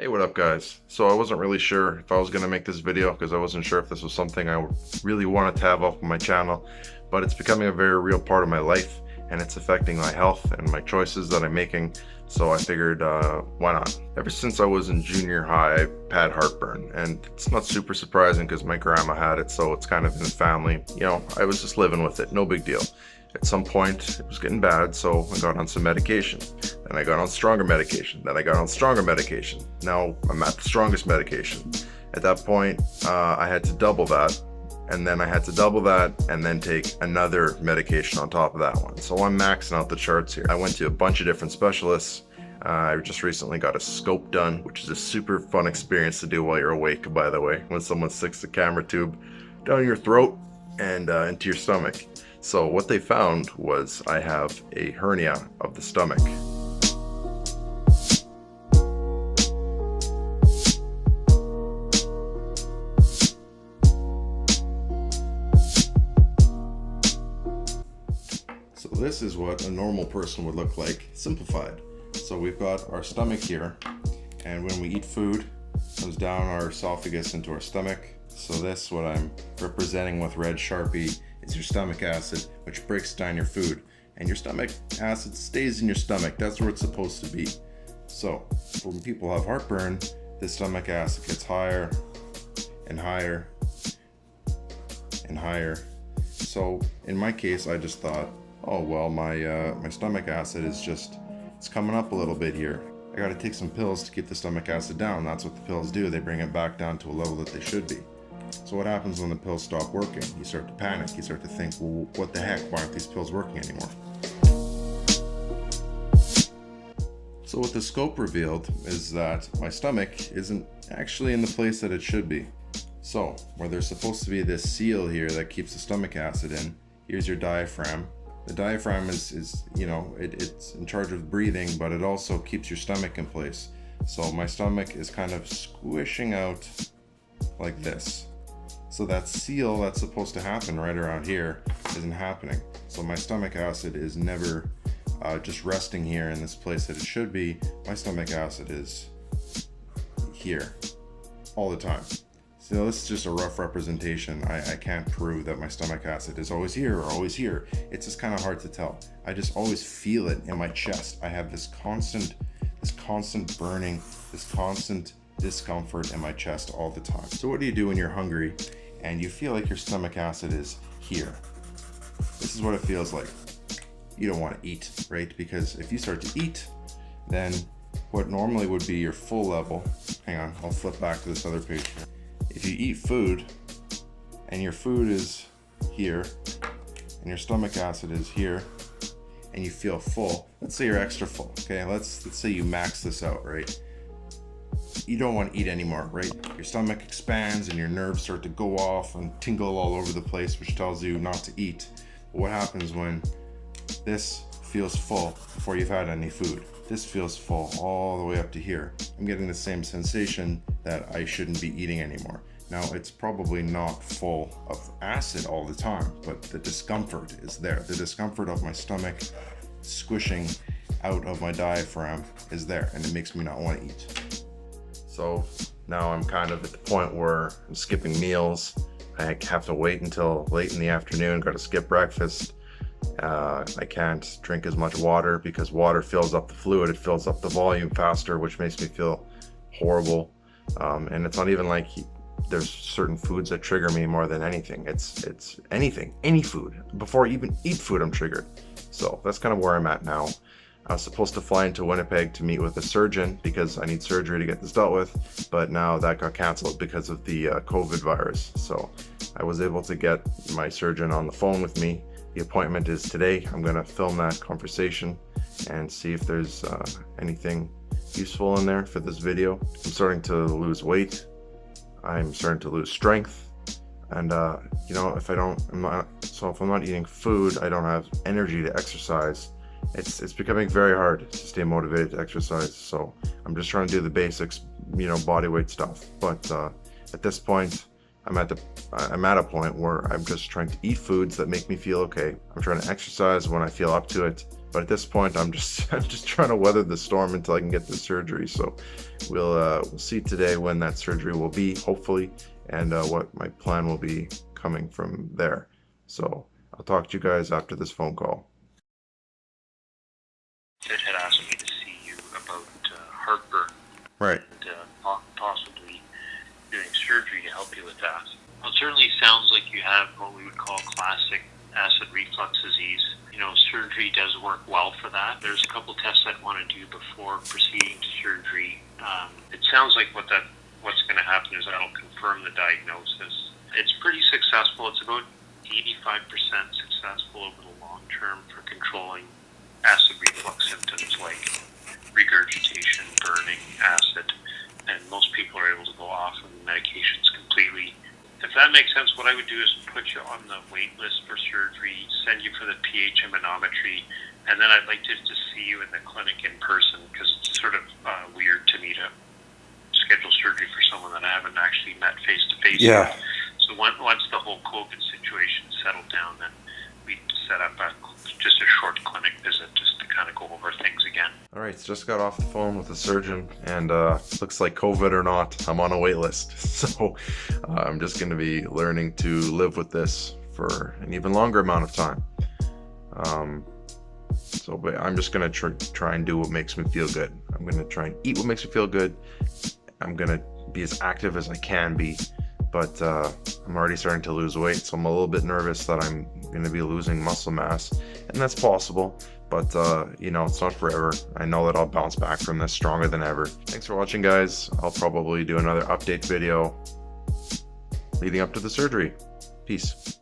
Hey, what up guys? So I wasn't really sure if I was going to make this video because I wasn't sure if this was something I really wanted to have up on my channel, but it's becoming a very real part of my life and it's affecting my health and my choices that I'm making. So I figured, why not? Ever since I was in junior high, I've had heartburn, and it's not super surprising because my grandma had it, so it's kind of in the family. You know, I was just living with it, no big deal. At some point, it was getting bad, so I got on some medication. Then I got on stronger medication. Then I got on stronger medication. Now I'm at the strongest medication. At that point, I had to double that, and then I had to double that, and then take another medication on top of that one. So I'm maxing out the charts here. I went to a bunch of different specialists. I just recently got a scope done, which is a super fun experience to do while you're awake, by the way, when someone sticks a camera tube down your throat and into your stomach. So what they found was I have a hernia of the stomach. So this is what a normal person would look like, simplified. So we've got our stomach here, and when we eat food, it comes down our esophagus into our stomach. So this, what I'm representing with red Sharpie, is your stomach acid, which breaks down your food. And your stomach acid stays in your stomach. That's where it's supposed to be. So when people have heartburn, the stomach acid gets higher and higher and higher. So in my case, I just thought, oh well, my stomach acid is just, it's coming up a little bit here. I gotta take some pills to keep the stomach acid down. That's what the pills do. They bring it back down to a level that they should be. So what happens when the pills stop working? You start to panic. You start to think, well, what the heck? Why aren't these pills working anymore? So what the scope revealed is that my stomach isn't actually in the place that it should be. So where there's supposed to be this seal here that keeps the stomach acid in, here's your diaphragm. The diaphragm is you know, it's in charge of breathing, but it also keeps your stomach in place. So my stomach is kind of squishing out like this. So that seal that's supposed to happen right around here isn't happening. So my stomach acid is never just resting here in this place that it should be. My stomach acid is here all the time. So this is just a rough representation. I can't prove that my stomach acid is always here or always here. It's just kind of hard to tell. I just always feel it in my chest. I have this constant burning, this constant discomfort in my chest all the time. So what do you do when you're hungry and you feel like your stomach acid is here? This is what it feels like. You don't want to eat, right? Because if you start to eat, then what normally would be your full level, hang on, I'll flip back to this other page. If you eat food and your food is here and your stomach acid is here and you feel full, let's say you're extra full, okay? Let's say you max this out, right? You don't want to eat anymore, right? Your stomach expands and your nerves start to go off and tingle all over the place, which tells you not to eat. But what happens when this feels full before you've had any food? This feels full all the way up to here. I'm getting the same sensation that I shouldn't be eating anymore. Now, it's probably not full of acid all the time, but the discomfort is there. The discomfort of my stomach squishing out of my diaphragm is there, and it makes me not want to eat. So now I'm kind of at the point where I'm skipping meals. I have to wait until late in the afternoon, got to skip breakfast. I can't drink as much water because water fills up the fluid, it fills up the volume faster, which makes me feel horrible. And it's not even like there's certain foods that trigger me more than anything. It's anything, any food. Before I even eat food, I'm triggered. So that's kind of where I'm at now. I was supposed to fly into Winnipeg to meet with a surgeon because I need surgery to get this dealt with, but now that got canceled because of the COVID virus. So I was able to get my surgeon on the phone with me. The appointment is today. I'm going to film that conversation and see if there's anything useful in there for this video. I'm starting to lose weight. I'm starting to lose strength. And you know, if I'm not eating food, I don't have energy to exercise. It's becoming very hard to stay motivated to exercise. So I'm just trying to do the basics, you know, body weight stuff. But at this point, I'm at a point where I'm just trying to eat foods that make me feel okay. I'm trying to exercise when I feel up to it. But at this point, I'm just trying to weather the storm until I can get the surgery. So we'll see today when that surgery will be, hopefully, and what my plan will be coming from there. So I'll talk to you guys after this phone call. Ted had asked me to see you about heartburn. Right. And possibly doing surgery to help you with that. Well, it certainly sounds like you have what we would call classic acid reflux disease. You know, surgery does work well for that. There's a couple tests I'd want to do before proceeding to surgery. It sounds like what's going to happen is that'll confirm the diagnosis. It's pretty successful. It's about 85% successful over the long term for controlling acid reflux symptoms like regurgitation, burning, acid, and most people are able to go off of the medications completely. If that makes sense, what I would do is put you on the wait list for surgery, send you for the pH manometry, and then I'd like to see you in the clinic in person, because it's sort of weird to me to schedule surgery for someone that I haven't actually met face to face. Yeah. So once the whole COVID situation settled down, then we'd set up just a short clinic visit just to kind of go over things again. All right, just got off the phone with the surgeon, and looks like COVID or not, I'm on a wait list. So I'm just going to be learning to live with this for an even longer amount of time. But I'm just going to try and do what makes me feel good. I'm going to try and eat what makes me feel good. I'm going to be as active as I can be, but I'm already starting to lose weight, so I'm a little bit nervous that I'm going to be losing muscle mass, and that's possible. But, it's not forever. I know that I'll bounce back from this stronger than ever. Thanks for watching, guys. I'll probably do another update video leading up to the surgery. Peace.